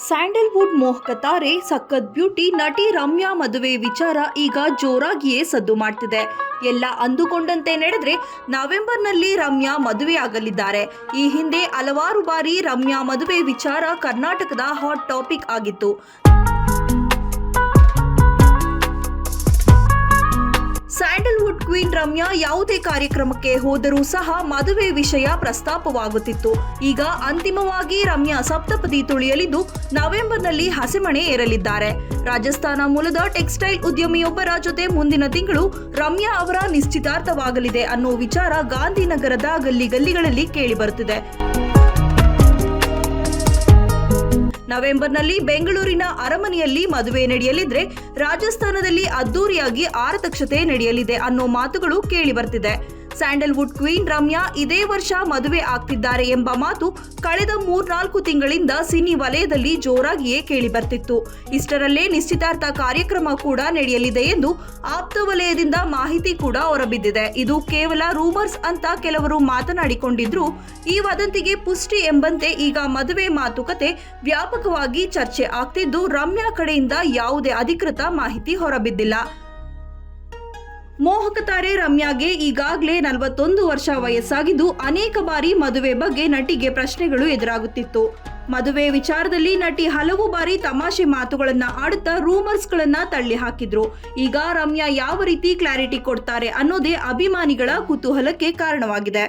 Sandalwood ಮೋಹಕ ತಾರೆ ಸಖತ್ ಬ್ಯೂಟಿ ನಟಿ ರಮ್ಯಾ ಮದುವೆ ವಿಚಾರ ಈಗ ಜೋರಾಗಿಯೇ ಸದ್ದು ಮಾಡ್ತಿದೆ. ಎಲ್ಲ ಅಂದುಕೊಂಡಂತೆ ನಡೆದ್ರೆ ನವೆಂಬರ್ನಲ್ಲಿ ರಮ್ಯಾ ಮದುವೆಯಾಗಲಿದ್ದಾರೆ. ಈ ಹಿಂದೆ ಹಲವಾರು ಬಾರಿ ರಮ್ಯಾ ಮದುವೆ ವಿಚಾರ ಕರ್ನಾಟಕದ ಹಾಟ್ ಟಾಪಿಕ್ ಆಗಿತ್ತು. ಸ್ಯಾಂಡಲ್ವುಡ್ ಕ್ವೀನ್ ರಮ್ಯಾ ಯಾವುದೇ ಕಾರ್ಯಕ್ರಮಕ್ಕೆ ಹೋದರೂ ಸಹ ಮದುವೆ ವಿಷಯ ಪ್ರಸ್ತಾಪವಾಗುತ್ತಿತ್ತು. ಈಗ ಅಂತಿಮವಾಗಿ ರಮ್ಯಾ ಸಪ್ತಪದಿ ತುಳಿಯಲಿದ್ದು ನವೆಂಬರ್ನಲ್ಲಿ ಹಸೆಮಣೆ ಏರಲಿದ್ದಾರೆ. ರಾಜಸ್ಥಾನ ಮೂಲದ ಟೆಕ್ಸ್ಟೈಲ್ ಉದ್ಯಮಿಯೊಬ್ಬರ ಜೊತೆ ಮುಂದಿನ ತಿಂಗಳು ರಮ್ಯಾ ಅವರ ನಿಶ್ಚಿತಾರ್ಥವಾಗಲಿದೆ ಅನ್ನೋ ವಿಚಾರ ಗಾಂಧಿನಗರದ ಗಲ್ಲಿಗಳಲ್ಲಿ ಕೇಳಿಬರುತ್ತಿದೆ. ನವೆಂಬರ್ನಲ್ಲಿ ಬೆಂಗಳೂರಿನ ಅರಮನೆಯಲ್ಲಿ ಮದುವೆ ನಡೆಯಲಿದ್ರೆ ರಾಜಸ್ಥಾನದಲ್ಲಿ ಅದ್ದೂರಿಯಾಗಿ ಆರತಕ್ಷತೆ ನಡೆಯಲಿದೆ ಅನ್ನೋ ಮಾತುಗಳು ಕೇಳಿ ಬರ್ತಿದೆ. ಸ್ಯಾಂಡಲ್ವುಡ್ ಕ್ವೀನ್ ರಮ್ಯಾ ಇದೇ ವರ್ಷ ಮದುವೆ ಆಗ್ತಿದ್ದಾರೆ ಎಂಬ ಮಾತು ಕಳೆದ 3-4 ತಿಂಗಳಿಂದ ಸಿನಿ ವಲಯದಲ್ಲಿ ಜೋರಾಗಿಯೇ ಕೇಳಿ ಬರ್ತಿತ್ತು. ಇಷ್ಟರಲ್ಲೇ ನಿಶ್ಚಿತಾರ್ಥ ಕಾರ್ಯಕ್ರಮ ಕೂಡ ನಡೆಯಲಿದೆ ಎಂದು ಆಪ್ತ ವಲಯದಿಂದ ಮಾಹಿತಿ ಕೂಡ ಹೊರಬಿದ್ದಿದೆ. ಇದು ಕೇವಲ ರೂಮರ್ಸ್ ಅಂತ ಕೆಲವರು ಮಾತನಾಡಿಕೊಂಡಿದ್ರು. ಈ ವದಂತಿಗೆ ಪುಷ್ಟಿ ಎಂಬಂತೆ ಈಗ ಮದುವೆ ಮಾತುಕತೆ ವ್ಯಾಪಕವಾಗಿ ಚರ್ಚೆ ಆಗ್ತಿದ್ದು ರಮ್ಯಾ ಕಡೆಯಿಂದ ಯಾವುದೇ ಅಧಿಕೃತ ಮಾಹಿತಿ ಹೊರಬಿದ್ದಿಲ್ಲ. ಮೋಹಕ ತಾರೆ ರಮ್ಯಾಗೆ ಈಗಾಗಲೇ 41 ವರ್ಷ ವಯಸ್ಸಾಗಿದ್ದು ಅನೇಕ ಬಾರಿ ಮದುವೆ ಬಗ್ಗೆ ನಟಿಗೆ ಪ್ರಶ್ನೆಗಳು ಎದುರಾಗುತ್ತಿತ್ತು. ಮದುವೆ ವಿಚಾರದಲ್ಲಿ ನಟಿ ಹಲವು ಬಾರಿ ತಮಾಷೆ ಮಾತುಗಳನ್ನ ಆಡುತ್ತಾ ರೂಮರ್ಸ್ಗಳನ್ನ ತಳ್ಳಿ ಹಾಕಿದ್ರು. ಈಗ ರಮ್ಯಾ ಯಾವ ರೀತಿ ಕ್ಲಾರಿಟಿ ಕೊಡ್ತಾರೆ ಅನ್ನೋದೇ ಅಭಿಮಾನಿಗಳ ಕುತೂಹಲಕ್ಕೆ ಕಾರಣವಾಗಿದೆ.